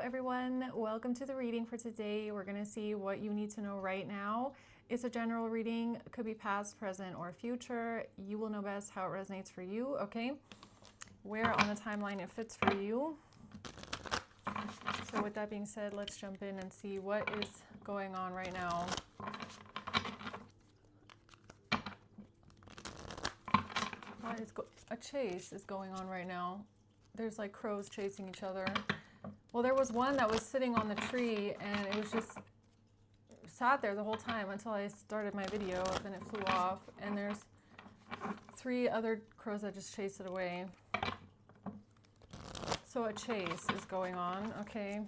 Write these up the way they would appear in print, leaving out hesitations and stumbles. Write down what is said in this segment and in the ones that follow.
everyone, welcome to the reading for today. We're going to see what you need to know right now. It's a general reading, could be past, present, or future. You will know best how it resonates for you, okay? Where on the timeline it fits for you. So with that being said, let's jump in and see what is going on right now. A chase is going on right now. There's like crows chasing each other. Well, there was one that was sitting on the tree and it was just sat there the whole time until I started my video, then it flew off, and there's 3 other crows that just chased it away. So a chase is going on, okay.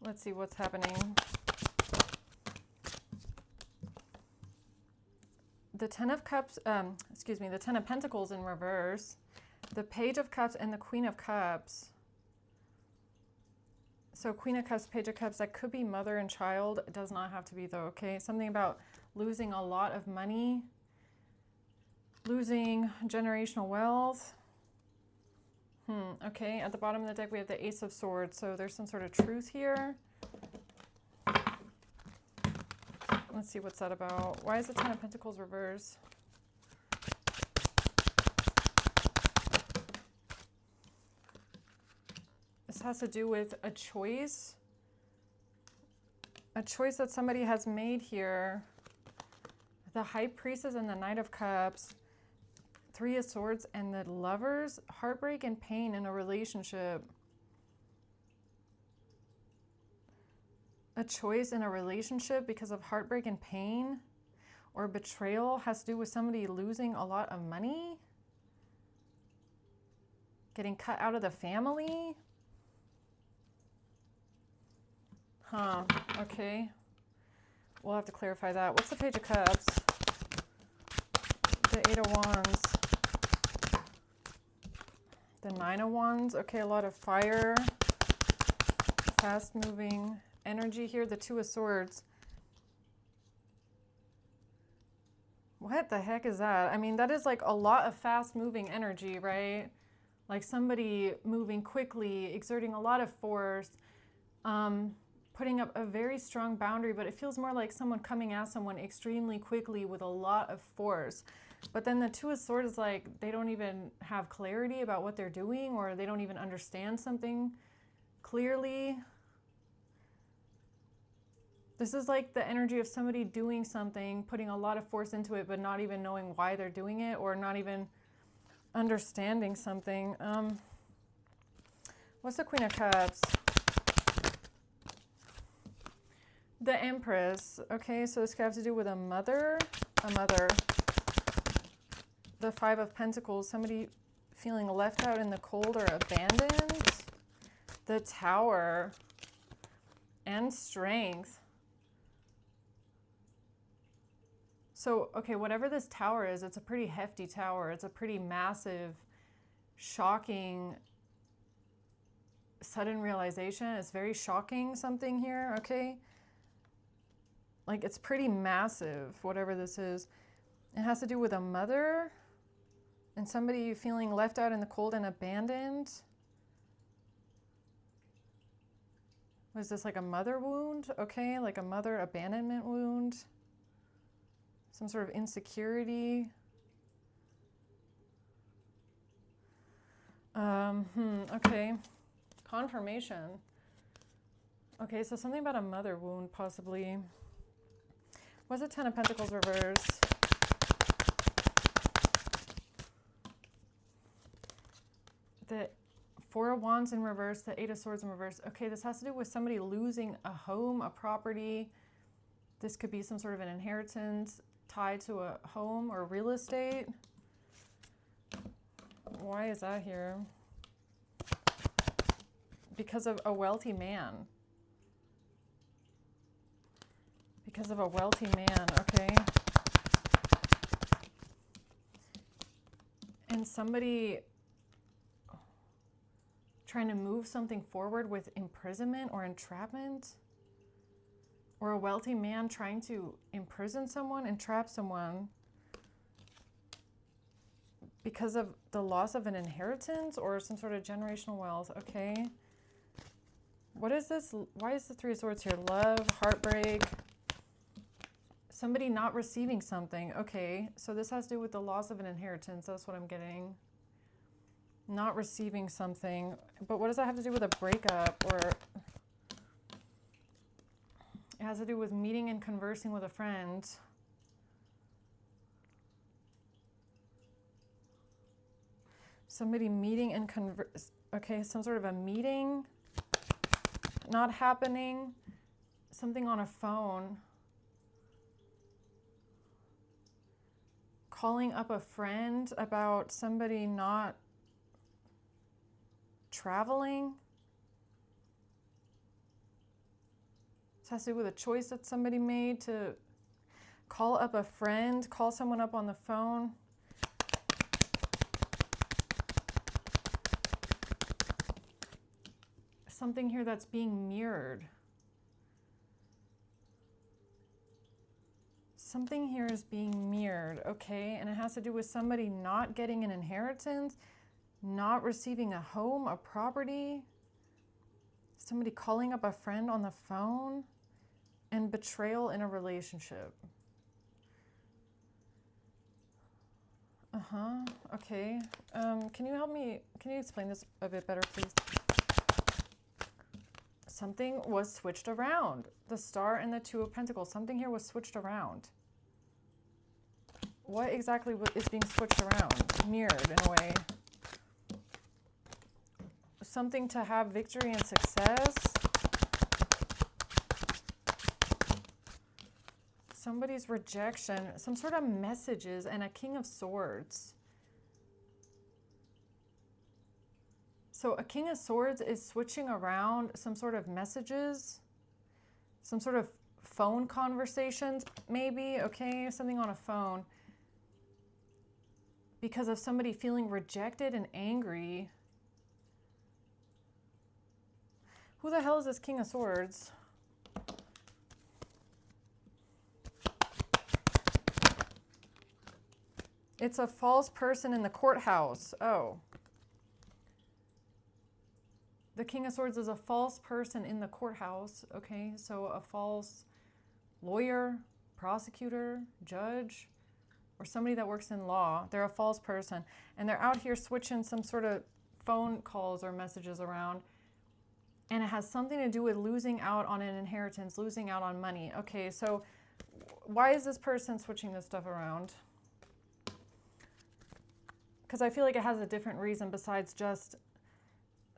Let's see what's happening. The Ten of Cups, the Ten of Pentacles in reverse, the Page of Cups, and the Queen of Cups. So Queen of Cups, Page of Cups, that could be mother and child. It does not have to be though, okay? Something about losing a lot of money, losing generational wealth. Okay, at the bottom of the deck we have the Ace of Swords, so there's some sort of truth here. Let's see what's that about. Why is the Ten of Pentacles reversed? This has to do with a choice that somebody has made here. The High Priestess and the Knight of Cups, 3 of Swords, and the Lovers, heartbreak and pain in a relationship. A choice in a relationship because of heartbreak and pain, or betrayal has to do with somebody losing a lot of money, getting cut out of the family. Okay. We'll have to clarify that. What's the Page of Cups? The 8 of Wands. The 9 of Wands. Okay, a lot of fire. Fast-moving energy here. The 2 of Swords. What the heck is that? I mean, that is like a lot of fast-moving energy, right? Like somebody moving quickly, exerting a lot of force, putting up a very strong boundary, but it feels more like someone coming at someone extremely quickly with a lot of force. But then the 2 of Swords is like they don't even have clarity about what they're doing, or they don't even understand something clearly. This is like the energy of somebody doing something, putting a lot of force into it, but not even knowing why they're doing it, or not even understanding something. What's the Queen of Cups? The Empress. Okay, so this could have to do with a mother. The 5 of Pentacles, somebody feeling left out in the cold or abandoned. The Tower. And Strength. So, okay, whatever this tower is, it's a pretty hefty tower. It's a pretty massive, shocking, sudden realization. It's very shocking something here, okay? Like, it's pretty massive, whatever this is. It has to do with a mother and somebody feeling left out in the cold and abandoned. Was this like a mother wound? Okay, like a mother abandonment wound. Some sort of insecurity. Okay. Confirmation. Okay, so something about a mother wound, possibly. What's the Ten of Pentacles reversed? The 4 of Wands in reverse, the 8 of Swords in reverse. Okay, this has to do with somebody losing a home, a property. This could be some sort of an inheritance tied to a home or real estate. Why is that here? Because of a wealthy man. Because of a wealthy man, okay. And somebody trying to move something forward with imprisonment or entrapment. Or a wealthy man trying to imprison someone, entrap someone because of the loss of an inheritance or some sort of generational wealth, okay? What is this? Why is the Three of Swords here? Love, heartbreak, somebody not receiving something. Okay, so this has to do with the loss of an inheritance. That's what I'm getting. Not receiving something. But what does that have to do with a breakup? Or it has to do with meeting and conversing with a friend. Somebody meeting and okay, some sort of a meeting not happening. Something on a phone. Calling up a friend about somebody not traveling. This has to do with a choice that somebody made to call up a friend, call someone up on the phone. Something here that's being mirrored. Something here is being mirrored, okay? And it has to do with somebody not getting an inheritance, not receiving a home, a property, somebody calling up a friend on the phone, and betrayal in a relationship. Okay. Can you help me? Can you explain this a bit better, please? Something was switched around. The Star and the Two of Pentacles. Something here was switched around. What exactly is being switched around? Mirrored in a way. Something to have victory and success. Somebody's rejection. Some sort of messages and a King of Swords. So a King of Swords is switching around some sort of messages, some sort of phone conversations, maybe, okay, something on a phone, because of somebody feeling rejected and angry. Who the hell is this King of Swords? It's a false person in the courthouse. Oh. The King of Swords is a false person in the courthouse, okay? So a false lawyer, prosecutor, judge, or somebody that works in law. They're a false person. And they're out here switching some sort of phone calls or messages around. And it has something to do with losing out on an inheritance, losing out on money. Okay, so why is this person switching this stuff around? Because I feel like it has a different reason besides just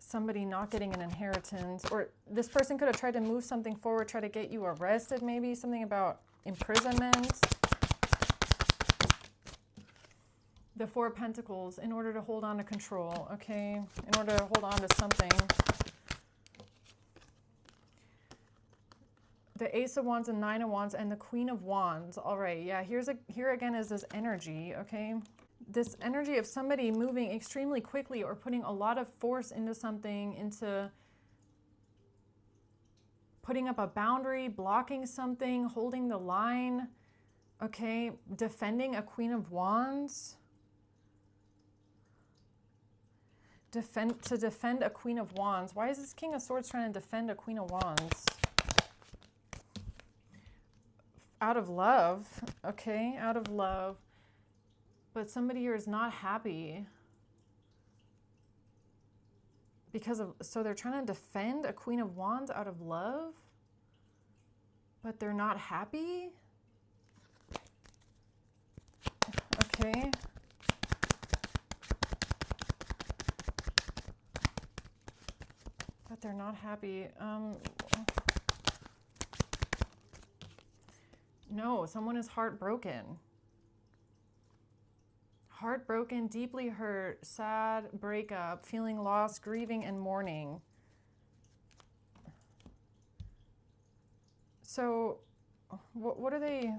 somebody not getting an inheritance, or this person could have tried to move something forward, try to get you arrested, maybe something about imprisonment. The Four of Pentacles, in order to hold on to control, okay? In order to hold on to something. The Ace of Wands and Nine of Wands and the Queen of Wands. All right, yeah, here again is this energy, okay? This energy of somebody moving extremely quickly or putting a lot of force into something, into putting up a boundary, blocking something, holding the line, okay? Defending a Queen of Wands. To defend a Queen of Wands. Why is this King of Swords trying to defend a Queen of Wands? Out of love, okay? Out of love. But somebody here is not happy because of, so they're trying to defend a Queen of Wands out of love, but they're not happy. Okay. But they're not happy. No, someone is heartbroken. Heartbroken, deeply hurt, sad, breakup, feeling lost, grieving, and mourning. So, what are they?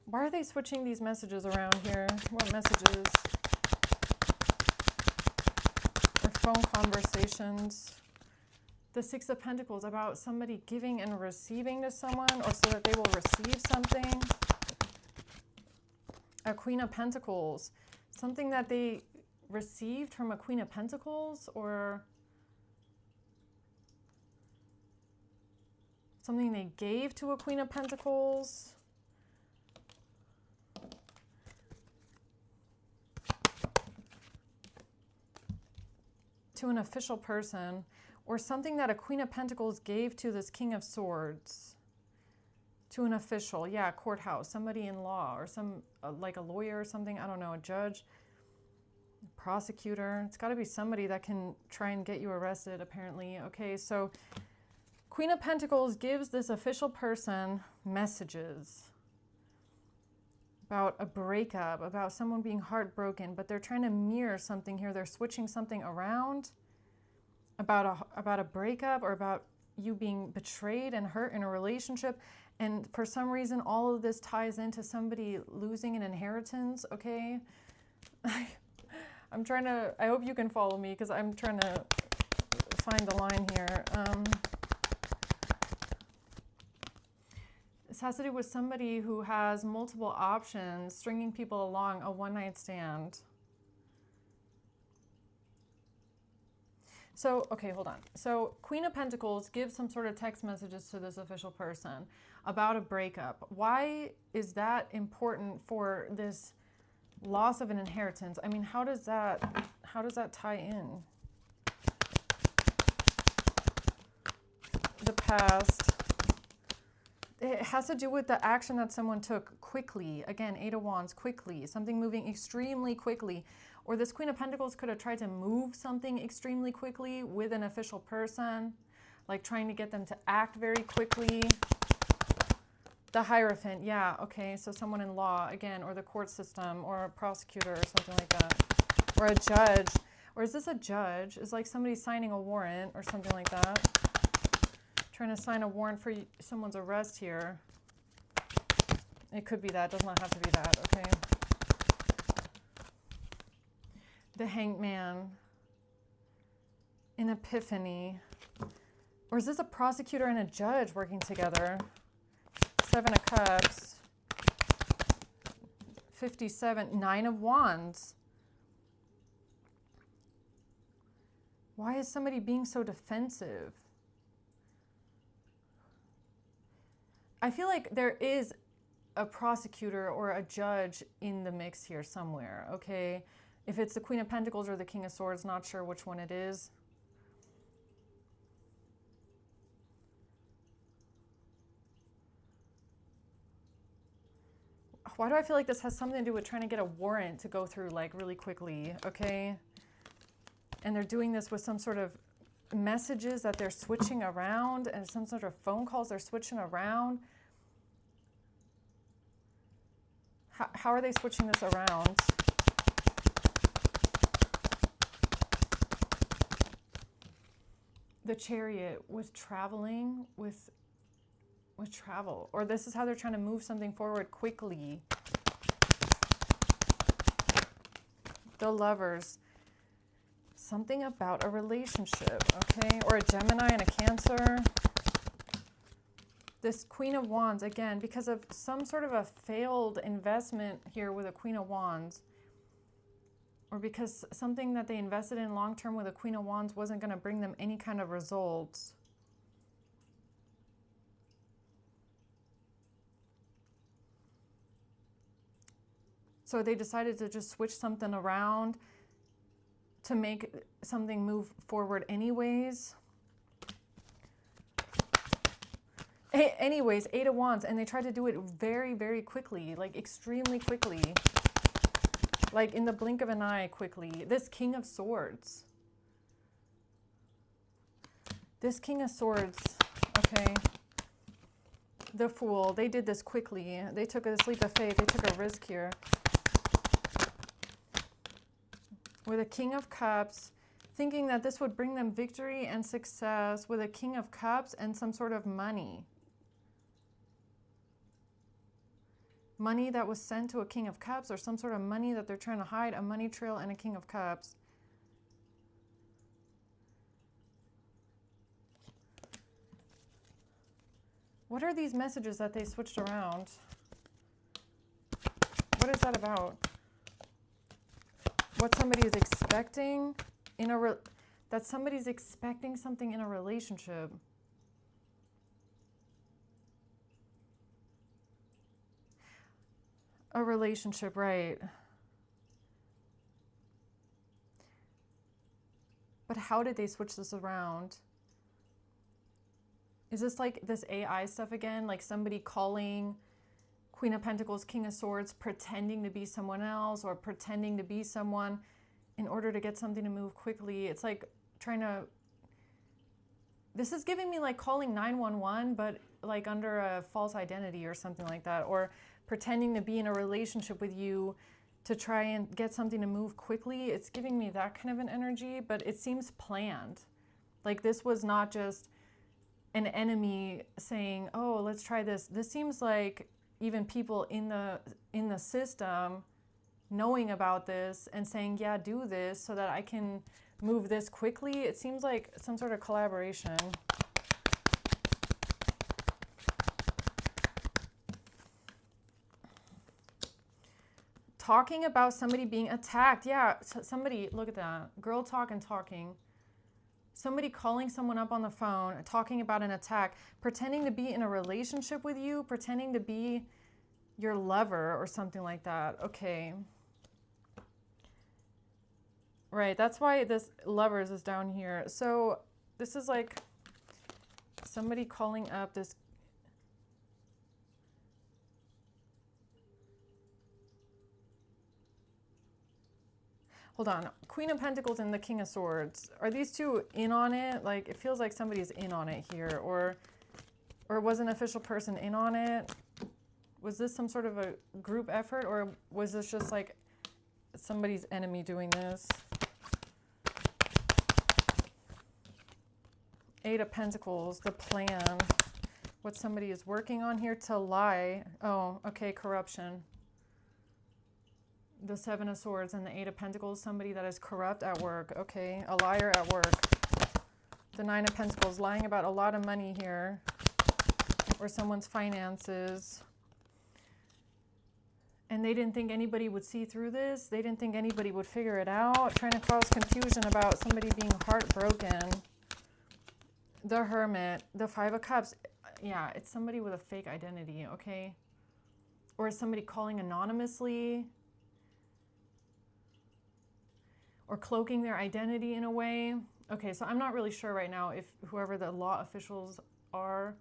Why are they switching these messages around here? What messages? Or phone conversations? The Six of Pentacles, about somebody giving and receiving to someone, or so that they will receive something. A Queen of Pentacles, something that they received from a Queen of Pentacles, or Something they gave to a Queen of Pentacles. To an official person, or something that a Queen of Pentacles gave to this King of Swords. To an official, yeah, courthouse, somebody in law, or some, like a lawyer or something, I don't know, a judge, prosecutor. It's got to be somebody that can try and get you arrested, apparently. Okay, so Queen of Pentacles gives this official person messages about a breakup, about someone being heartbroken, but they're trying to mirror something here. They're switching something around about a breakup, or about you being betrayed and hurt in a relationship. And for some reason, all of this ties into somebody losing an inheritance, okay? I'm trying to, I hope you can follow me, because I'm trying to find the line here. This has to do with somebody who has multiple options, stringing people along, a one-night stand. So, okay, hold on. So Queen of Pentacles gives some sort of text messages to this official person about a breakup. Why is that important for this loss of an inheritance? I mean, how does that tie in? The past. It has to do with the action that someone took quickly. Again, Eight of Wands, quickly. Something moving extremely quickly. Or this Queen of Pentacles could have tried to move something extremely quickly with an official person. Like trying to get them to act very quickly. The Hierophant, yeah, okay. So someone in law, again, or the court system, or a prosecutor, or something like that. Or a judge. Or is this a judge? Is like somebody signing a warrant or something like that. Trying to sign a warrant for someone's arrest here. It could be that, does not have to be that, okay. The Hanged Man. An Epiphany. Or is this a prosecutor and a judge working together? Seven of Cups. 57. Nine of Wands. Why is somebody being so defensive? I feel like there is a prosecutor or a judge in the mix here somewhere, okay? If it's the Queen of Pentacles or the King of Swords, not sure which one it is. Why do I feel like this has something to do with trying to get a warrant to go through like really quickly, okay? And they're doing this with some sort of messages that they're switching around, and some sort of phone calls they're switching around. How are they switching this around? The Chariot with traveling, with travel. Or this is how they're trying to move something forward quickly. The Lovers. Something about a relationship, okay? Or a Gemini and a Cancer. This Queen of Wands, again, because of some sort of a failed investment here with a Queen of Wands. Or because something that they invested in long-term with a Queen of Wands wasn't going to bring them any kind of results. So they decided to just switch something around to make something move forward anyways. Anyways, Eight of Wands, and they tried to do it very, very quickly, like extremely quickly. Like in the blink of an eye quickly. This King of Swords. This King of Swords, okay. The Fool, they did this quickly. They took a leap of faith, they took a risk here. With a King of Cups, thinking that this would bring them victory and success with a King of Cups and some sort of money. Money that was sent to a King of Cups, or some sort of money that they're trying to hide, a money trail and a King of Cups. What are these messages that they switched around? What is that about? What somebody is expecting in that somebody's expecting something in a relationship. A relationship, right. But how did they switch this around? Is this like this AI stuff again? Like somebody calling Queen of Pentacles, King of Swords, pretending to be someone else or pretending to be someone in order to get something to move quickly. It's like trying to... This is giving me like calling 911, but like under a false identity or something like that. Or pretending to be in a relationship with you to try and get something to move quickly. It's giving me that kind of an energy, but it seems planned. Like this was not just an enemy saying, oh, let's try this. This seems like even people in the system knowing about this and saying, yeah, do this so that I can move this quickly. It seems like some sort of collaboration. Talking about somebody being attacked. Yeah, somebody, look at that. Girl talk and talking. Somebody calling someone up on the phone, talking about an attack, pretending to be in a relationship with you, pretending to be your lover or something like that. Okay. Right, that's why this lovers is down here. So this is like somebody calling up this... Hold on. Queen of Pentacles and the King of Swords. Are these two in on it? Like, it feels like somebody's in on it here. Or was an official person in on it? Was this some sort of a group effort? Or was this just like somebody's enemy doing this? Eight of Pentacles, the plan. What somebody is working on here to lie. Oh, okay, corruption. The Seven of Swords and the Eight of Pentacles, somebody that is corrupt at work. Okay, a liar at work. The Nine of Pentacles, lying about a lot of money here. Or someone's finances. And they didn't think anybody would see through this. They didn't think anybody would figure it out. Trying to cause confusion about somebody being heartbroken. The Hermit, the Five of Cups. Yeah, it's somebody with a fake identity, okay? Or is somebody calling anonymously? Or cloaking their identity in a way. Okay, so I'm not really sure right now if whoever the law officials are,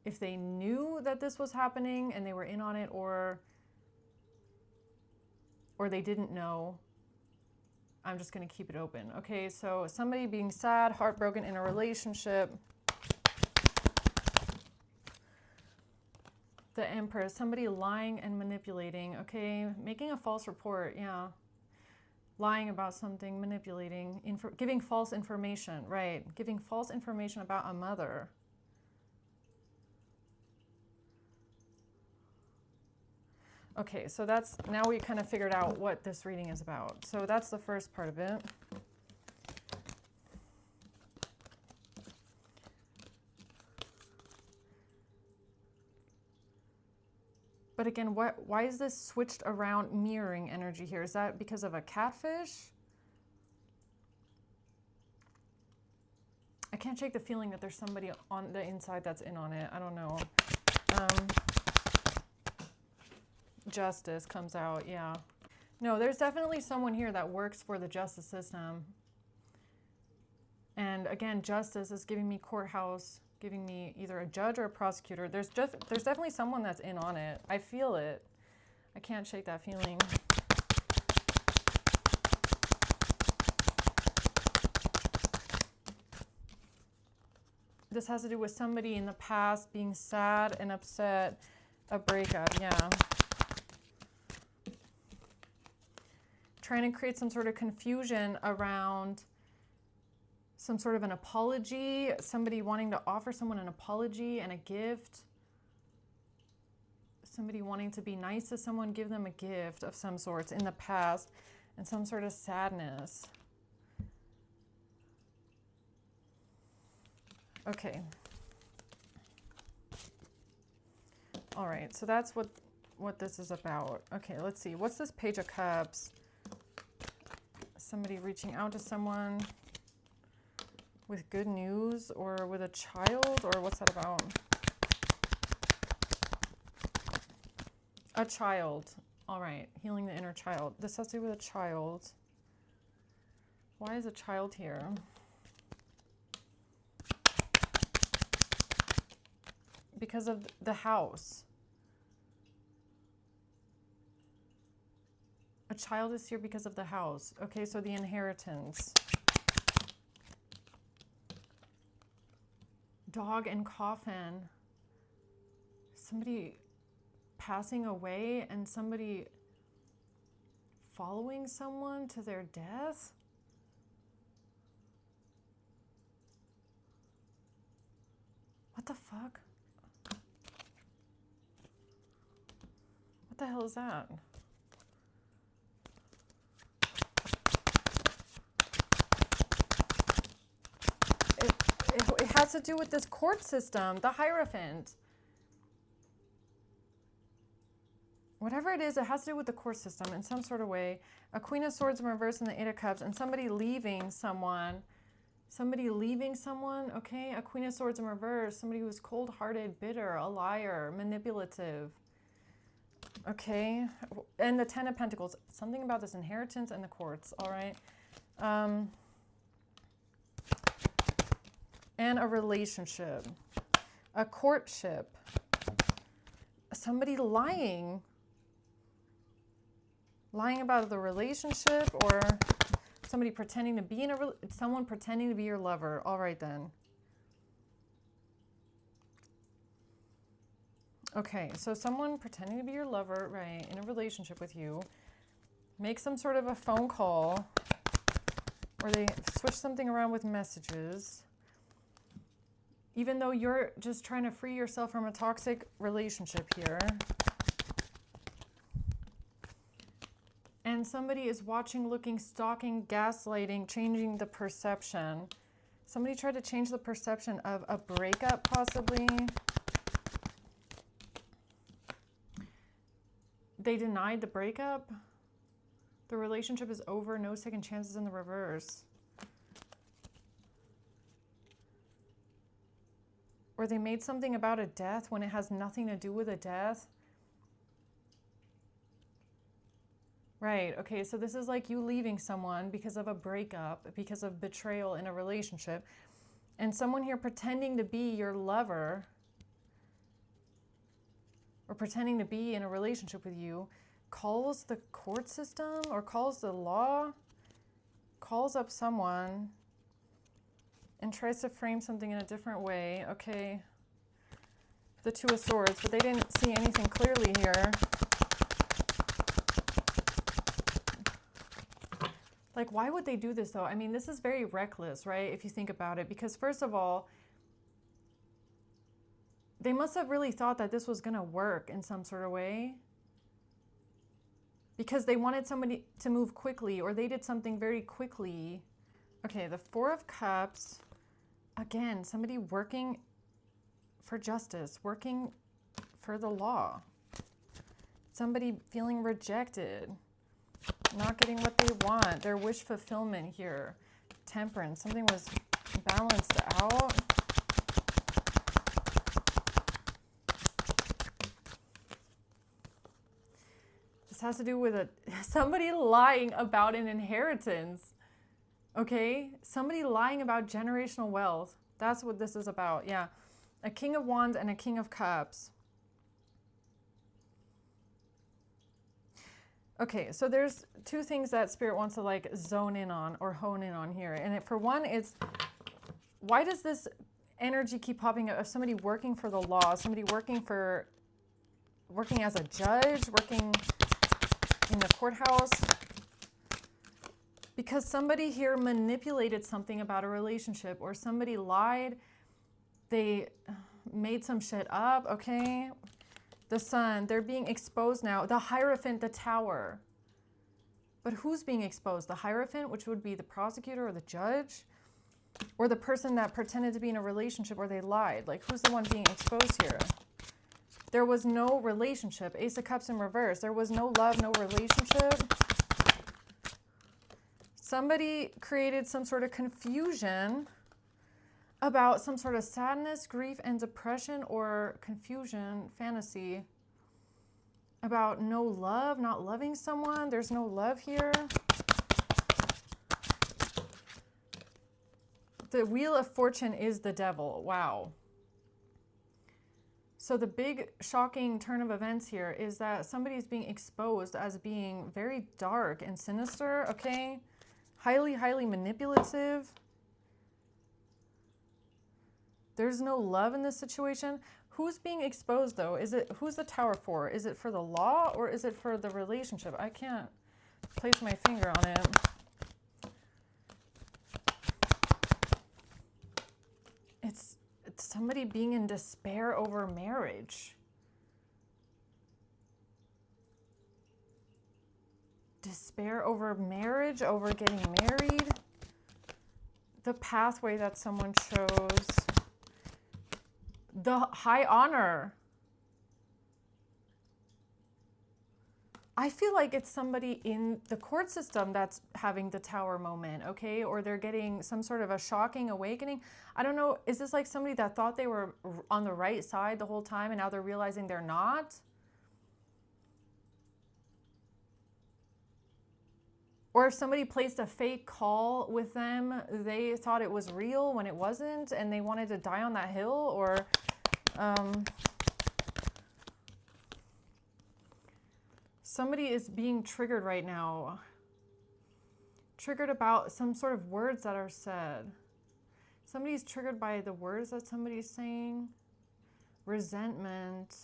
if they knew that this was happening and they were in on it, or they didn't know. I'm just going to keep it open. Okay, so somebody being sad, heartbroken in a relationship. The Empress, somebody lying and manipulating. Okay, making a false report, yeah. Lying about something, manipulating, giving false information, right. Giving false information about a mother. Okay, so that's, now we kind of figured out what this reading is about. So that's the first part of it. But again, why is this switched around mirroring energy here? Is that because of a catfish? I can't shake the feeling that there's somebody on the inside that's in on it. I don't know. Justice comes out, yeah. No, there's definitely someone here that works for the justice system. And again, justice is giving me courthouse, giving me either a judge or a prosecutor. There's definitely someone that's in on it. I feel it. I can't shake that feeling. This has to do with somebody in the past being sad and upset, a breakup, yeah. Trying to create some sort of confusion around some sort of an apology, somebody wanting to offer someone an apology and a gift. Somebody wanting to be nice to someone, give them a gift of some sorts in the past, and some sort of sadness. Okay. All right, so that's what this is about. Okay, let's see. What's this Page of Cups? Somebody reaching out to someone with good news, or with a child, or what's that about? A child. All right, healing the inner child. This has to do with a child. Why is a child here? Because of the house. A child is here because of the house. Okay, so the inheritance. Dog and coffin. Somebody passing away and somebody following someone to their death. What the fuck? What the hell is that? It has to do with this court system, the Hierophant. Whatever it is, it has to do with the court system in some sort of way. A Queen of Swords in reverse and the Eight of Cups, and somebody leaving someone. Somebody leaving someone, okay? A Queen of Swords in reverse, somebody who's cold-hearted, bitter, a liar, manipulative. Okay? And the Ten of Pentacles. Something about this inheritance and the courts, all right? And a relationship. A courtship. Somebody lying. Lying about the relationship, or somebody pretending to be someone pretending to be your lover. All right then. Okay, so someone pretending to be your lover, right, in a relationship with you, make some sort of a phone call, or they switch something around with messages, even though you're just trying to free yourself from a toxic relationship here. And somebody is watching, looking, stalking, gaslighting, changing the perception. Somebody tried to change the perception of a breakup, possibly. They denied the breakup. The relationship is over. No second chances in the reverse. Or they made something about a death when it has nothing to do with a death. Right, okay, so this is like you leaving someone because of a breakup, because of betrayal in a relationship, and someone here pretending to be your lover, or pretending to be in a relationship with you, calls the court system, or calls the law, calls up someone, and tries to frame something in a different way. Okay, the Two of Swords, but they didn't see anything clearly here. Like, why would they do this, though? I mean, this is very reckless, right? If you think about it. Because, first of all, they must have really thought that this was going to work in some sort of way. Because they wanted somebody to move quickly, or they did something very quickly. Okay, the Four of Cups. Again, somebody working for justice, working for the law. Somebody feeling rejected. Not getting what they want. Their wish fulfillment here. Temperance. Something was balanced out. This has to do with somebody lying about an inheritance. Okay? Somebody lying about generational wealth. That's what this is about. Yeah. A King of Wands and a King of Cups. Okay, so there's two things that Spirit wants to like zone in on or hone in on here. And for one, it's why does this energy keep popping up of somebody working for the law, somebody working as a judge, working in the courthouse? Because somebody here manipulated something about a relationship, or somebody lied, they made some shit up, okay? The Sun, they're being exposed now. The Hierophant, the Tower. But who's being exposed? The Hierophant, which would be the prosecutor or the judge? Or the person that pretended to be in a relationship or they lied? Like, who's the one being exposed here? There was no relationship. Ace of Cups in reverse. There was no love, no relationship. Somebody created some sort of confusion about some sort of sadness, grief, and depression, or confusion, fantasy about no love, not loving someone. There's no love here. The Wheel of Fortune is the devil. Wow. So the big shocking turn of events here is that somebody's being exposed as being very dark and sinister, okay? Highly, highly manipulative. There's no love in this situation. Who's being exposed though? Who's the Tower for? Is it for the law or is it for the relationship? I can't place my finger on it. It's somebody being in despair over marriage. Despair over marriage, over getting married. The pathway that someone chose. The high honor. I feel like it's somebody in the court system that's having the Tower moment, okay? Or they're getting some sort of a shocking awakening. I don't know. Is this like somebody that thought they were on the right side the whole time and now they're realizing they're not? Or if somebody placed a fake call with them, they thought it was real when it wasn't and they wanted to die on that hill, or somebody is being triggered right now. Triggered about some sort of words that are said. Somebody's triggered by the words that somebody's saying. Resentment.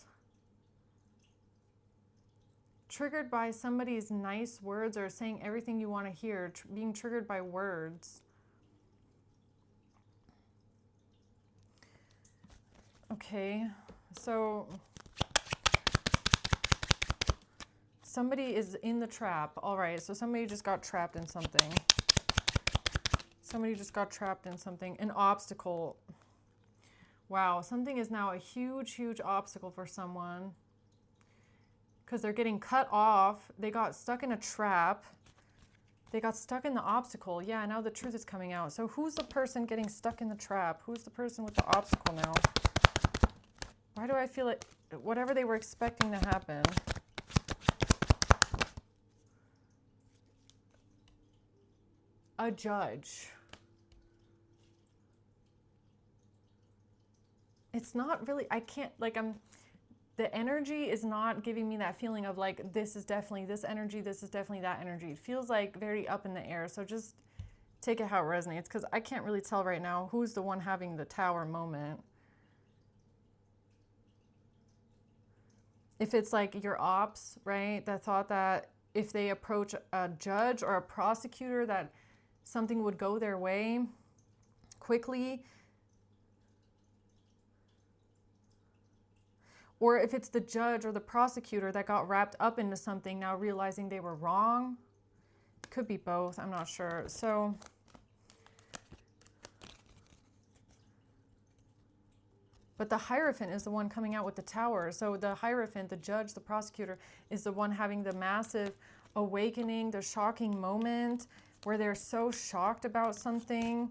Triggered by somebody's nice words or saying everything you want to hear. Being triggered by words. Okay, so somebody is in the trap. All right, so somebody just got trapped in something. Somebody just got trapped in something. An obstacle. Wow, something is now a huge, huge obstacle for someone. Because they're getting cut off. They got stuck in a trap. They got stuck in the obstacle. Yeah, now the truth is coming out. So who's the person getting stuck in the trap? Who's the person with the obstacle now? Why do I feel like whatever they were expecting to happen? A judge. It's not really, I can't, like the energy is not giving me that feeling of like, this is definitely this energy, this is definitely that energy. It feels like very up in the air. So just take it how it resonates, because I can't really tell right now who's the one having the Tower moment. If it's like your ops, right, that thought that if they approach a judge or a prosecutor that something would go their way quickly. Or if it's the judge or the prosecutor that got wrapped up into something now realizing they were wrong. Could be both, I'm not sure. So but the Hierophant is the one coming out with the Tower. So the Hierophant, the judge, the prosecutor, is the one having the massive awakening, the shocking moment where they're so shocked about something.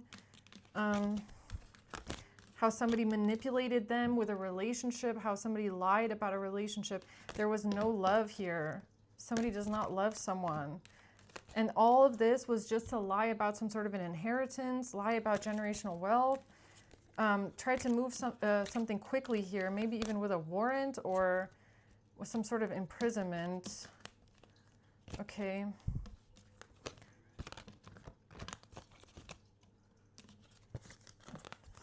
How somebody manipulated them with a relationship, how somebody lied about a relationship. There was no love here. Somebody does not love someone. And all of this was just to lie about some sort of an inheritance, lie about generational wealth. Try to move something quickly here, maybe even with a warrant or with some sort of imprisonment. Okay.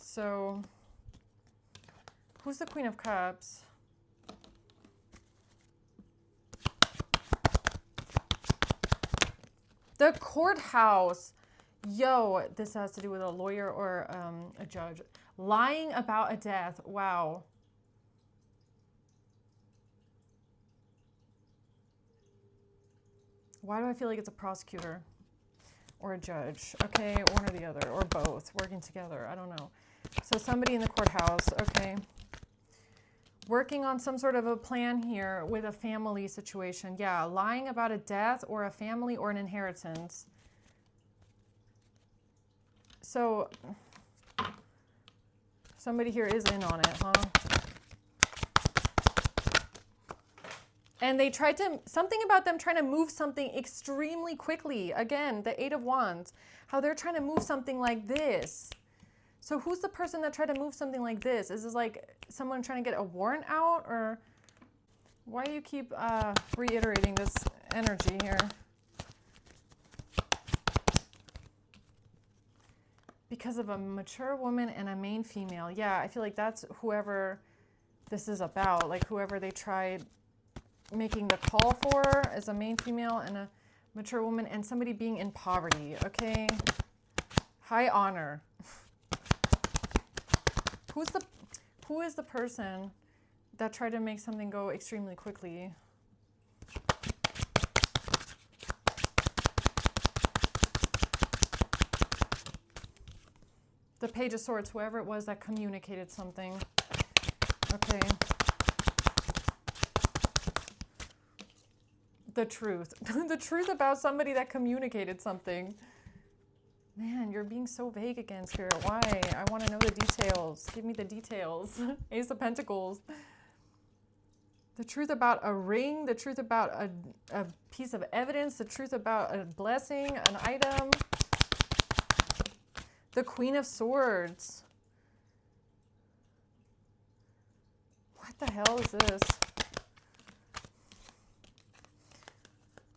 So, who's the Queen of Cups? The courthouse. Yo, this has to do with a lawyer or a judge. Lying about a death. Wow. Why do I feel like it's a prosecutor or a judge? Okay, one or the other, or both, working together. I don't know. So somebody in the courthouse. Okay. Working on some sort of a plan here with a family situation. Yeah, lying about a death or a family or an inheritance. So somebody here is in on it, huh? And they tried to, something about them trying to move something extremely quickly. Again, the Eight of Wands, how they're trying to move something like this. So who's the person that tried to move something like this? Is this like someone trying to get a warrant out? Or why do you keep reiterating this energy here? Because of a mature woman and a main female. Yeah, I feel like that's whoever this is about. Like whoever they tried making the call for is a main female and a mature woman and somebody being in poverty. Okay. High honor. Who is the person that tried to make something go extremely quickly? The Page of Swords, whoever it was that communicated something. Okay. The truth. The truth about somebody that communicated something. Man, you're being so vague again, Spirit. Why? I want to know the details. Give me the details. Ace of Pentacles. The truth about a ring. The truth about a piece of evidence. The truth about a blessing, an item. The Queen of Swords. What the hell is this?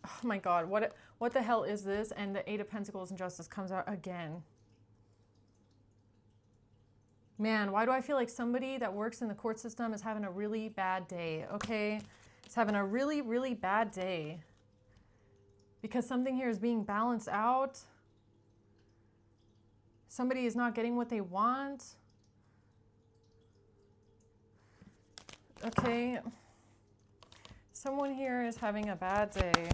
Oh my God, what the hell is this? And the Eight of Pentacles and Justice comes out again. Man, why do I feel like somebody that works in the court system is having a really bad day, okay? It's having a really, really bad day. Because something here is being balanced out. Somebody is not getting what they want. Okay. Someone here is having a bad day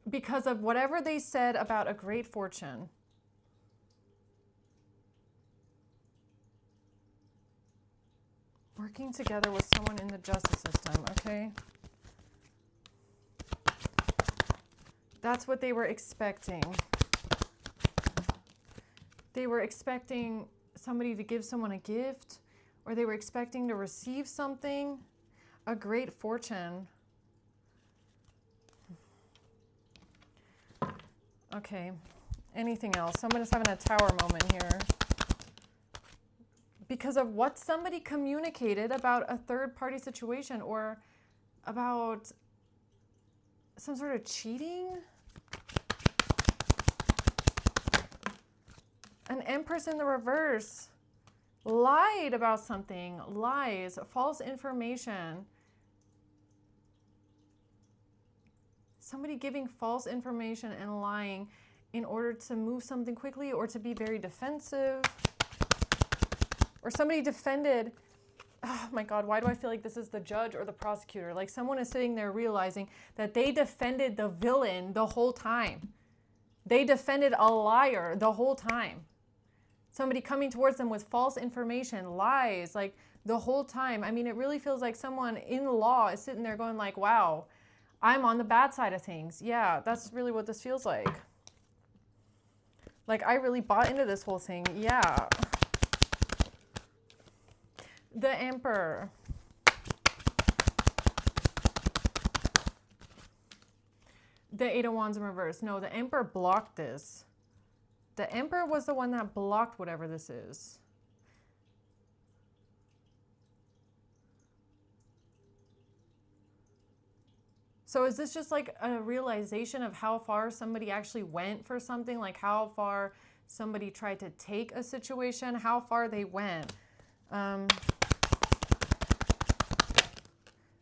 because of whatever they said about a great fortune. Working together with someone in the justice system, okay? That's what they were expecting. They were expecting somebody to give someone a gift, or they were expecting to receive something, a great fortune. Okay, anything else? Someone is having a tower moment here. Because of what somebody communicated about a third-party situation or about some sort of cheating. An Empress in the reverse. Lied about something. Lies. False information. Somebody giving false information and lying in order to move something quickly or to be very defensive. Or somebody defended, oh my God, why do I feel like this is the judge or the prosecutor? Like someone is sitting there realizing that they defended the villain the whole time. They defended a liar the whole time. Somebody coming towards them with false information, lies, like the whole time. I mean, it really feels like someone in law is sitting there going like, wow, I'm on the bad side of things. Yeah, that's really what this feels like. Like I really bought into this whole thing. Yeah. The Emperor. The Eight of Wands in reverse. No, the Emperor blocked this. The Emperor was the one that blocked whatever this is. So is this just like a realization of how far somebody actually went for something? Like how far somebody tried to take a situation? How far they went?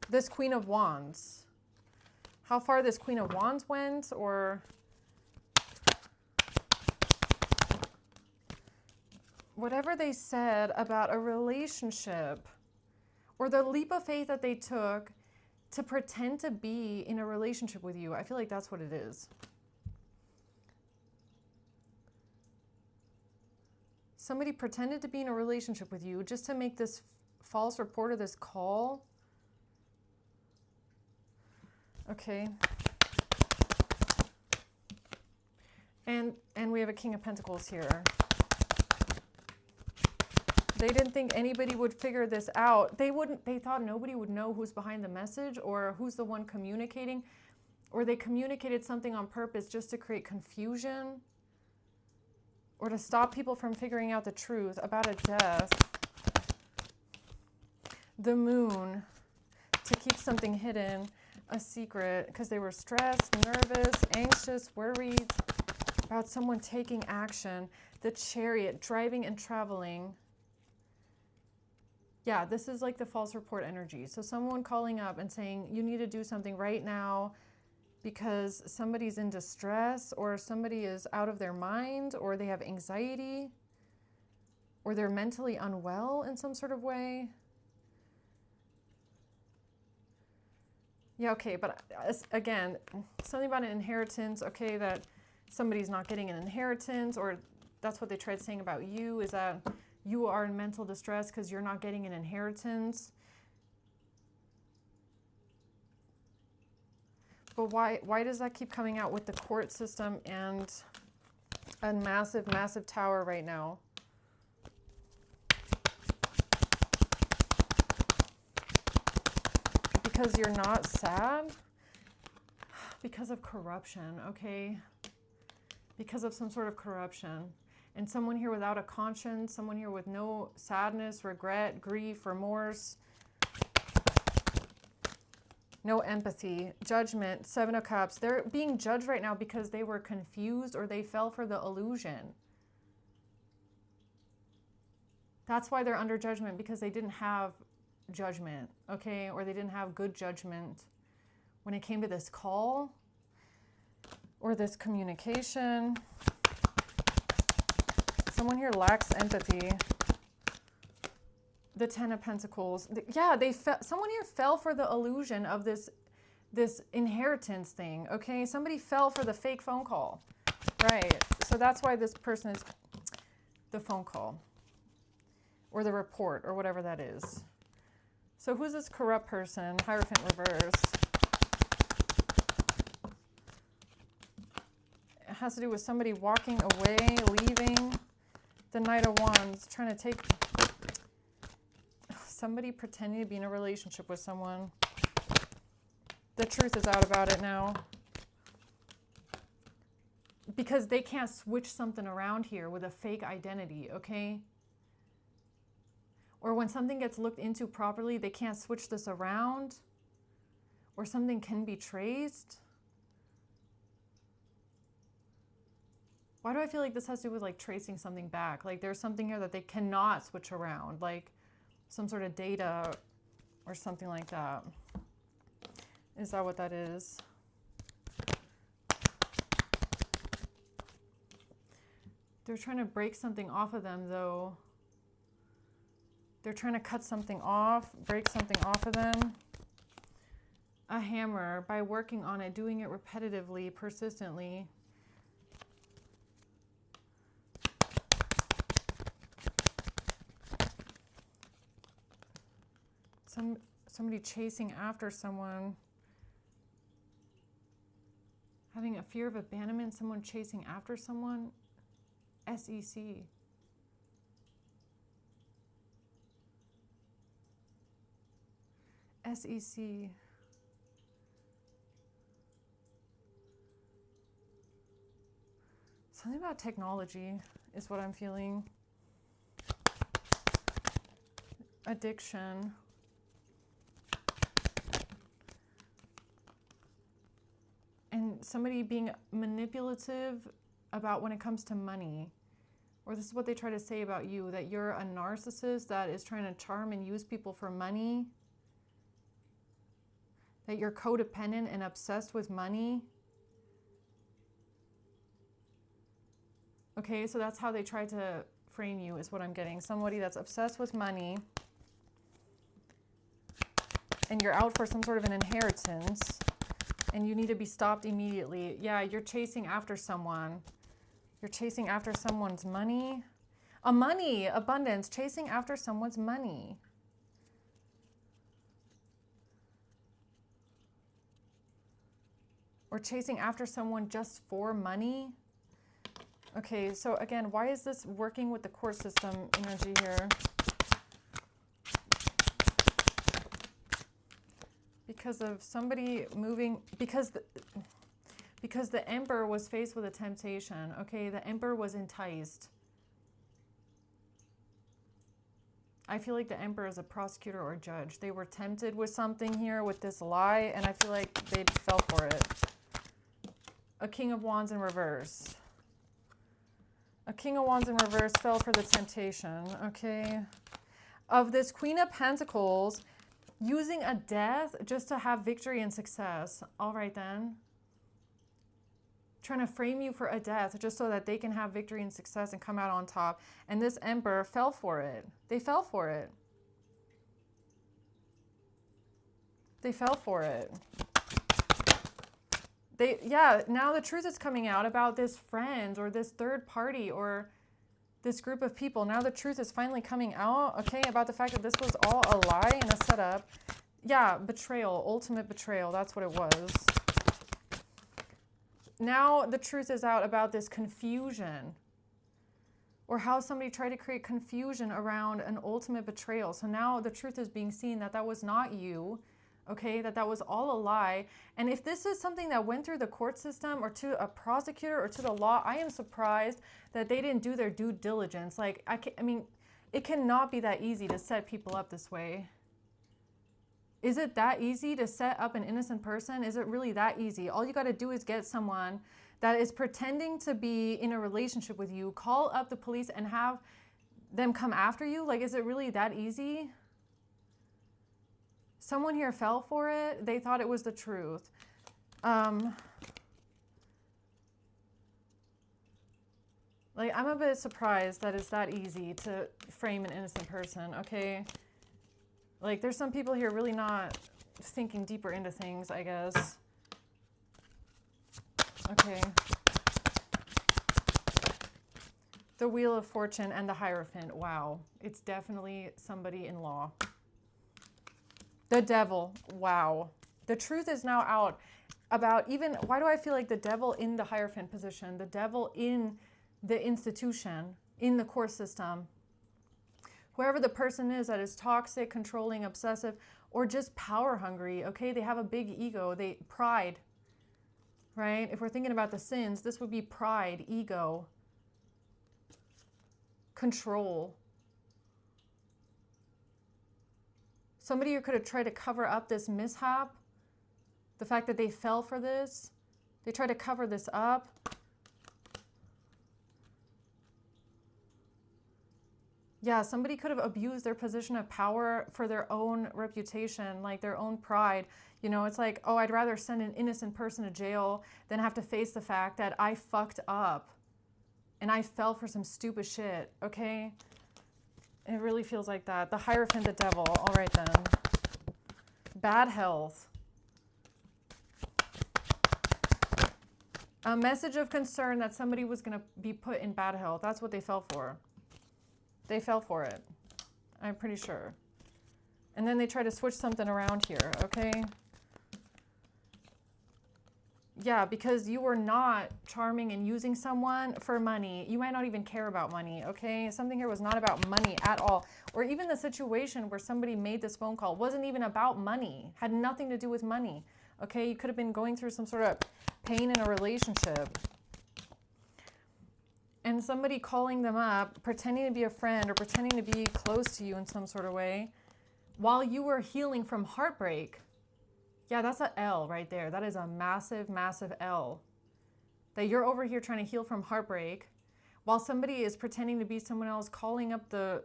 This Queen of Wands. How far this Queen of Wands went, or whatever they said about a relationship, or the leap of faith that they took to pretend to be in a relationship with you. I feel like that's what it is. Somebody pretended to be in a relationship with you just to make this false report or this call. Okay. And we have a King of Pentacles here. They didn't think anybody would figure this out. They thought nobody would know who's behind the message or who's the one communicating, or they communicated something on purpose just to create confusion or to stop people from figuring out the truth about a death. The moon, to keep something hidden, a secret, because they were stressed, nervous, anxious, worried about someone taking action. The chariot, driving and traveling. Yeah, this is like the false report energy. So someone calling up and saying, you need to do something right now because somebody's in distress, or somebody is out of their mind, or they have anxiety, or they're mentally unwell in some sort of way. Yeah, okay, but again, something about an inheritance, okay, that somebody's not getting an inheritance, or that's what they tried saying about you, is that you are in mental distress because you're not getting an inheritance. But why does that keep coming out with the court system and a massive, massive tower right now? Because you're not sad? Because of corruption, okay? Because of some sort of corruption. And someone here without a conscience, someone here with no sadness, regret, grief, remorse, no empathy, judgment, 7 of Cups. They're being judged right now because they were confused or they fell for the illusion. That's why they're under judgment, because they didn't have judgment, okay? Or they didn't have good judgment when it came to this call or this communication. Someone here lacks empathy. The 10 of Pentacles. Yeah, someone here fell for the illusion of this inheritance thing, okay? Somebody fell for the fake phone call, right? So that's why this person is the phone call or the report or whatever that is. So who's this corrupt person? Hierophant reverse. It has to do with somebody walking away, leaving. The Knight of Wands, trying to take... Somebody pretending to be in a relationship with someone. The truth is out about it now. Because they can't switch something around here with a fake identity, okay? Or when something gets looked into properly, they can't switch this around. Or something can be traced. Why do I feel like this has to do with like tracing something back? Like there's something here that they cannot switch around, like some sort of data or something like that. Is that what that is? They're trying to break something off of them though. They're trying to cut something off, break something off of them. A hammer, by working on it, doing it repetitively, persistently. Somebody chasing after someone, having a fear of abandonment, someone chasing after someone. SEC. SEC. Something about technology is what I'm feeling. Addiction. And somebody being manipulative about when it comes to money. Or this is what they try to say about you, that you're a narcissist that is trying to charm and use people for money. That you're codependent and obsessed with money. Okay, so that's how they try to frame you, is what I'm getting. Somebody that's obsessed with money. And you're out for some sort of an inheritance. And you need to be stopped immediately. Yeah, you're chasing after someone. You're chasing after someone's money. Money, abundance, chasing after someone's money. Or chasing after someone just for money. Okay, so again, why is this working with the court system energy here? Because of somebody moving, because the emperor was faced with a temptation, okay? The emperor was enticed. I feel like the emperor is a prosecutor or a judge. They were tempted with something here with this lie, and I feel like they fell for it. A king of wands in reverse. A king of wands in reverse fell for the temptation, okay? Of this queen of pentacles, using a death just to have victory and success. All right then. Trying to frame you for a death just so that they can have victory and success and come out on top. And this emperor fell for it. They fell for it. They fell for it. Now the truth is coming out about this friend or this third party or this group of people. Now the truth is finally coming out, okay, about the fact that this was all a lie and a setup. Yeah, betrayal, ultimate betrayal. That's what it was. Now the truth is out about this confusion or how somebody tried to create confusion around an ultimate betrayal. So now the truth is being seen that that was not you, okay, that was all a lie. And if this is something that went through the court system or to a prosecutor or to the law, I am surprised that they didn't do their due diligence. Like, I mean, it cannot be that easy to set people up this way. Is it that easy to set up an innocent person? Is it really that easy? All you got to do is get someone that is pretending to be in a relationship with you, call up the police and have them come after you? Like, is it really that easy? Someone here fell for it. They thought it was the truth. Like, I'm a bit surprised that it's that easy to frame an innocent person, okay? Like, there's some people here really not thinking deeper into things, I guess. Okay. The Wheel of Fortune and the Hierophant. Wow. It's definitely somebody in law. The Devil. Wow. The truth is now out about even, why do I feel like the devil in the Hierophant position? The devil in the institution, in the court system. Whoever the person is that is toxic, controlling, obsessive, or just power hungry, okay? They have a big ego, pride, right? If we're thinking about the sins, this would be pride, ego, control. Somebody who could have tried to cover up this mishap, the fact that they fell for this, they tried to cover this up. Yeah, somebody could have abused their position of power for their own reputation, like their own pride. You know, it's like, oh, I'd rather send an innocent person to jail than have to face the fact that I fucked up and I fell for some stupid shit, okay? It really feels like that. The Hierophant, the devil. All right, then. Bad health. A message of concern that somebody was going to be put in bad health. That's what they fell for. They fell for it. I'm pretty sure. And then they try to switch something around here, okay? Yeah, because you were not charming and using someone for money. You might not even care about money, okay? Something here was not about money at all. Or even the situation where somebody made this phone call wasn't even about money. Had nothing to do with money, okay? You could have been going through some sort of pain in a relationship. And somebody calling them up, pretending to be a friend or pretending to be close to you in some sort of way, while you were healing from heartbreak. Yeah, that's an L right there. That is a massive, massive L. That you're over here trying to heal from heartbreak, while somebody is pretending to be someone else, calling up the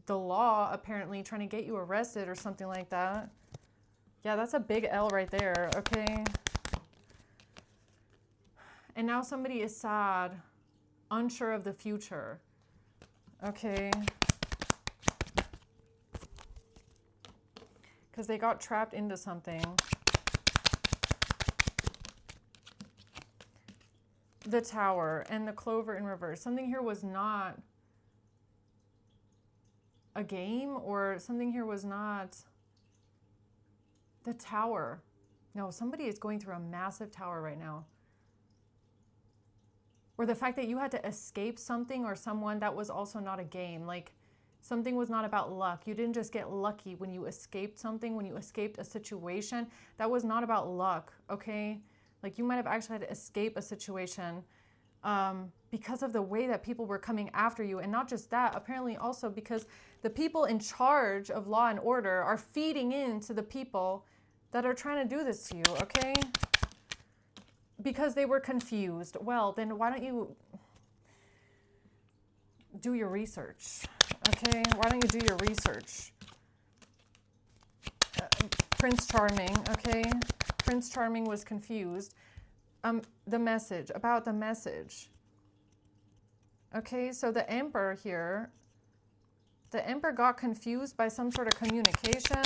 law, apparently, trying to get you arrested or something like that. Yeah, that's a big L right there, okay? And now somebody is sad, unsure of the future. Okay. Because they got trapped into something. The Tower and the Clover in reverse. Something here was not a game, or something here was not the Tower. No, somebody is going through a massive tower right now. Or the fact that you had to escape something or someone that was also not a game. Like, Something was not about luck. You didn't just get lucky when you escaped something, when you escaped a situation. That was not about luck, okay? Like, you might have actually had to escape a situation because of the way that people were coming after you. And not just that, apparently also because the people in charge of law and order are feeding into the people that are trying to do this to you, okay? Because they were confused. Well, then why don't you do your research? Okay, why don't you do your research? Prince Charming, okay? Prince Charming was confused. The message, about the message. Okay, so the Emperor here, the Emperor got confused by some sort of communication.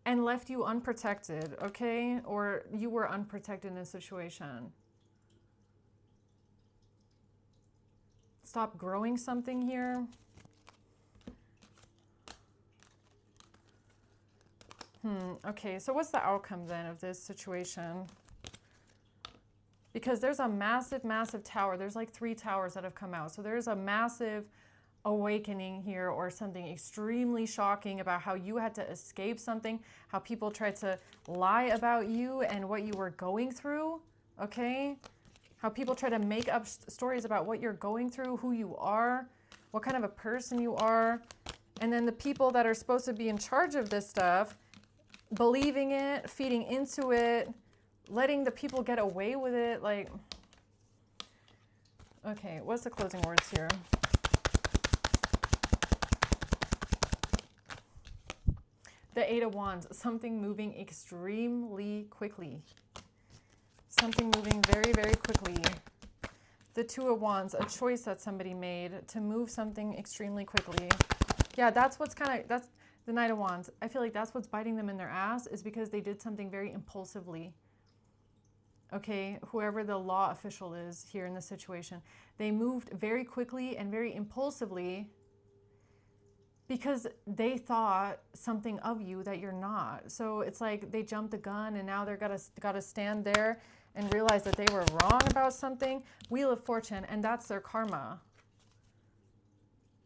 And left you unprotected, okay? Or you were unprotected in a situation. Stop growing something here. Okay, so what's the outcome then of this situation? Because there's a massive, massive tower. There's like 3 towers that have come out. So there's a massive awakening here, or something extremely shocking about how you had to escape something, how people tried to lie about you and what you were going through, okay? How people try to make up stories about what you're going through, who you are, what kind of a person you are. And then the people that are supposed to be in charge of this stuff, believing it, feeding into it, letting the people get away with it. Like, okay, what's the closing words here? The 8 of Wands, something moving extremely quickly. Something moving very, very quickly. The 2 of Wands, a choice that somebody made to move something extremely quickly. Yeah, that's what's that's the Knight of Wands. I feel like that's what's biting them in their ass, is because they did something very impulsively. Okay, whoever the law official is here in this situation, they moved very quickly and very impulsively because they thought something of you that you're not. So it's like they jumped the gun, and now they're gotta stand there and realize that they were wrong about something. Wheel of Fortune, and that's their karma.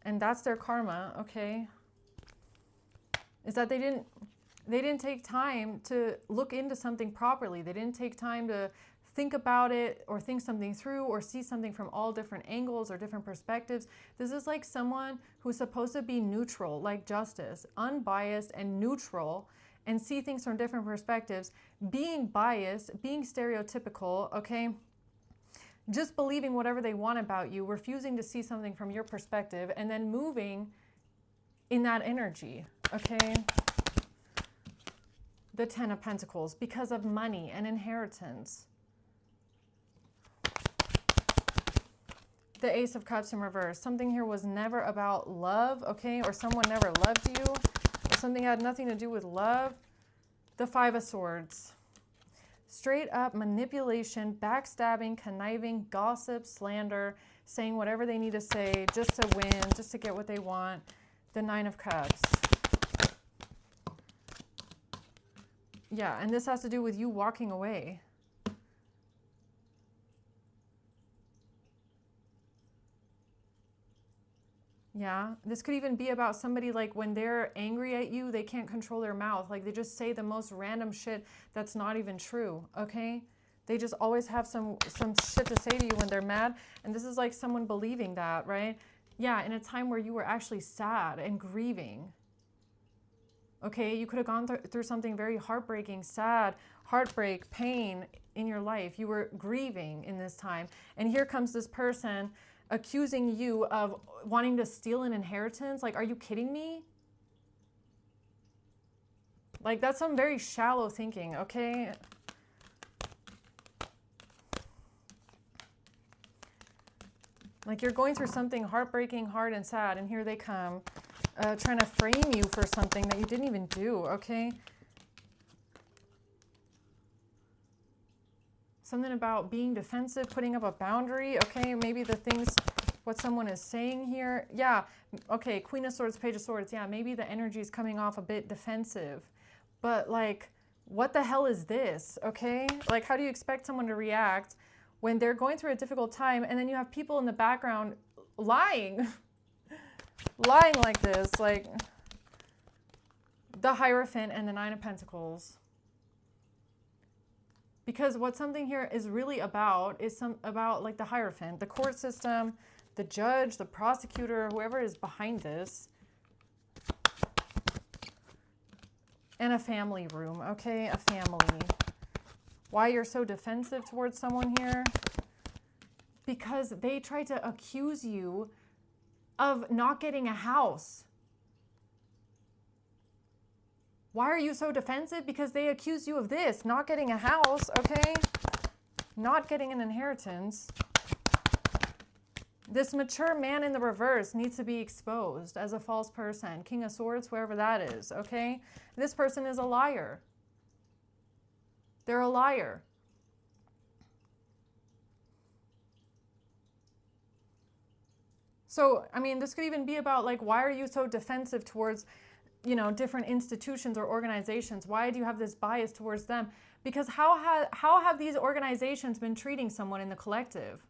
And that's their karma, okay? Is that they didn't take time to look into something properly. They didn't take time to think about it or think something through or see something from all different angles or different perspectives. This is like someone who's supposed to be neutral, like justice, unbiased and neutral, and see things from different perspectives. Being biased, being stereotypical, okay? Just believing whatever they want about you, refusing to see something from your perspective, and then moving in that energy, okay? The 10 of Pentacles, because of money and inheritance. The Ace of Cups in reverse. Something here was never about love, okay? Or someone never loved you. Or something had nothing to do with love. The 5 of Swords. Straight up manipulation, backstabbing, conniving, gossip, slander, saying whatever they need to say just to win, just to get what they want. The 9 of Cups. Yeah, and this has to do with you walking away. Yeah, this could even be about somebody, like when they're angry at you, they can't control their mouth. Like they just say the most random shit that's not even true, okay? They just always have some shit to say to you when they're mad. And this is like someone believing that, right? Yeah, in a time where you were actually sad and grieving. Okay, you could have gone through something very heartbreaking, sad, heartbreak, pain in your life. You were grieving in this time. And here comes this person accusing you of wanting to steal an inheritance. Like, are you kidding me? Like, that's some very shallow thinking, okay? Like, you're going through something heartbreaking, hard, and sad, and here they come, trying to frame you for something that you didn't even do, okay? Something about being defensive, putting up a boundary, okay? Maybe the things, what someone is saying here. Yeah, okay, Queen of Swords, Page of Swords. Yeah, maybe the energy is coming off a bit defensive. But, like, what the hell is this, okay? Like, how do you expect someone to react when they're going through a difficult time, and then you have people in the background lying, lying like this, like the Hierophant and the Nine of Pentacles. Because what something here is really about is about like the Hierophant, the court system, the judge, the prosecutor, whoever is behind this. And a family room, okay? A family. Why you're so defensive towards someone here? Because they tried to accuse you of not getting a house. Why are you so defensive? Because they accuse you of this, not getting a house, okay? Not getting an inheritance. This mature man in the reverse needs to be exposed as a false person. King of Swords, whoever that is, okay? This person is a liar. They're a liar. So, I mean, this could even be about, like, why are you so defensive towards, you know, different institutions or organizations? Why do you have this bias towards them? Because how have these organizations been treating someone in the collective?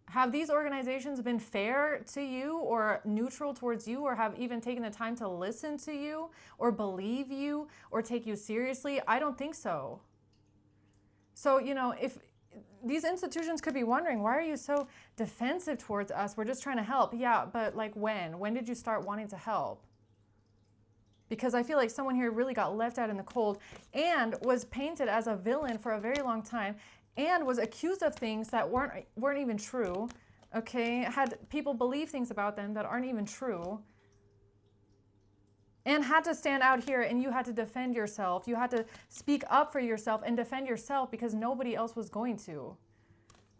Have these organizations been fair to you or neutral towards you, or have even taken the time to listen to you or believe you or take you seriously? I don't think so. So, you know, if these institutions could be wondering, why are you so defensive towards us? We're just trying to help. Yeah, but like when? When did you start wanting to help? Because I feel like someone here really got left out in the cold and was painted as a villain for a very long time, and was accused of things that weren't even true, okay? Had people believe things about them that aren't even true, and had to stand out here, and you had to defend yourself. You had to speak up for yourself and defend yourself because nobody else was going to,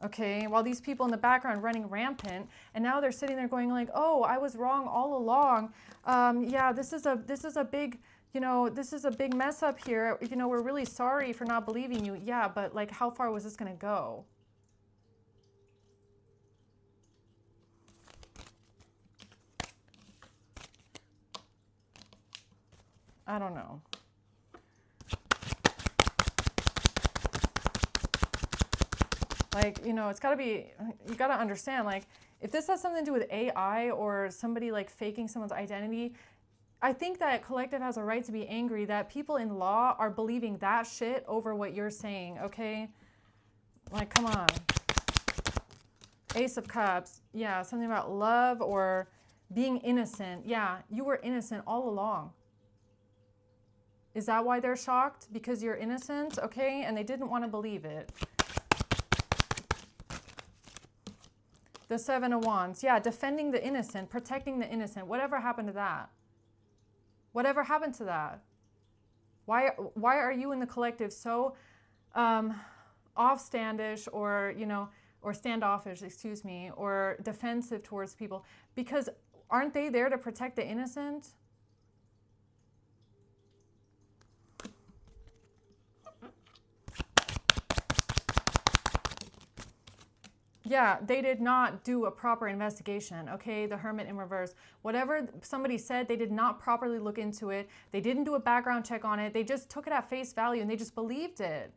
okay? While these people in the background running rampant, and now they're sitting there going like, oh, I was wrong all along. Yeah, this is a big... You know, this is a big mess up here. You know, we're really sorry for not believing you. Yeah, but like, how far was this going to go? I don't know. Like, you know, it's got to be, you got to understand, like, if this has something to do with AI or somebody like faking someone's identity, I think that collective has a right to be angry that people in law are believing that shit over what you're saying, okay? Like, come on. Ace of Cups. Yeah, something about love or being innocent. Yeah, you were innocent all along. Is that why they're shocked? Because you're innocent, okay? And they didn't want to believe it. The Seven of Wands. Yeah, defending the innocent, protecting the innocent. Whatever happened to that? Whatever happened to that? Why are you in the collective so offstandish or, you know, or standoffish, excuse me, or defensive towards people? Because aren't they there to protect the innocent? Yeah, they did not do a proper investigation, okay? The Hermit in reverse. Whatever somebody said, they did not properly look into it. They didn't do a background check on it. They just took it at face value and they just believed it.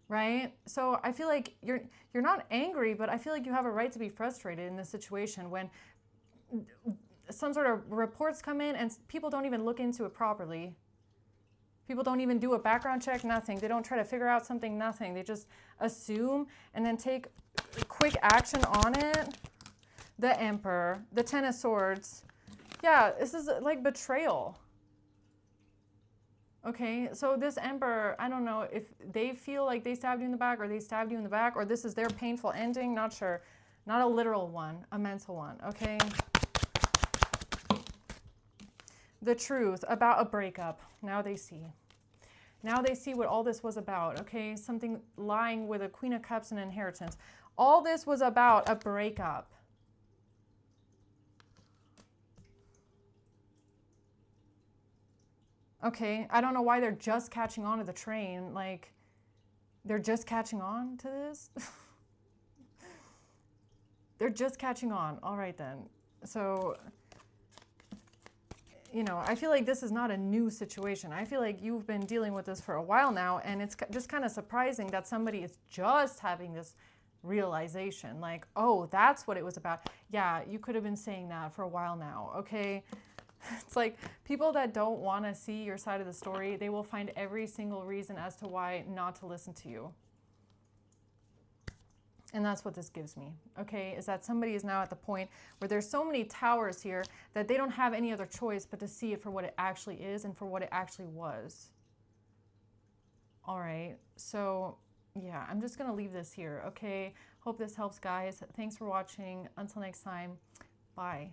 Right? So I feel like you're not angry, but I feel like you have a right to be frustrated in this situation when some sort of reports come in and people don't even look into it properly. People don't even do a background check, nothing. They don't try to figure out something, nothing. They just assume and then take quick action on it. The Emperor, the Ten of Swords. Yeah, this is like betrayal. Okay, so this Emperor, I don't know if they feel like they stabbed you in the back or they stabbed you in the back or this is their painful ending, not sure. Not a literal one, a mental one, okay? The Truth about a breakup. Now they see. Now they see what all this was about, okay? Something lying with a Queen of Cups and inheritance. All this was about a breakup. Okay, I don't know why they're just catching on to the train. Like, they're just catching on to this? They're just catching on. All right, then. So, you know, I feel like this is not a new situation. I feel like you've been dealing with this for a while now, and it's just kind of surprising that somebody is just having this realization, like, oh, that's what it was about. Yeah, you could have been saying that for a while now, okay? It's like people that don't want to see your side of the story, they will find every single reason as to why not to listen to you. And that's what this gives me, okay, is that somebody is now at the point where there's so many towers here that they don't have any other choice but to see it for what it actually is and for what it actually was. All right, so yeah, I'm just going to leave this here, okay? Hope this helps, guys. Thanks for watching. Until next time, bye.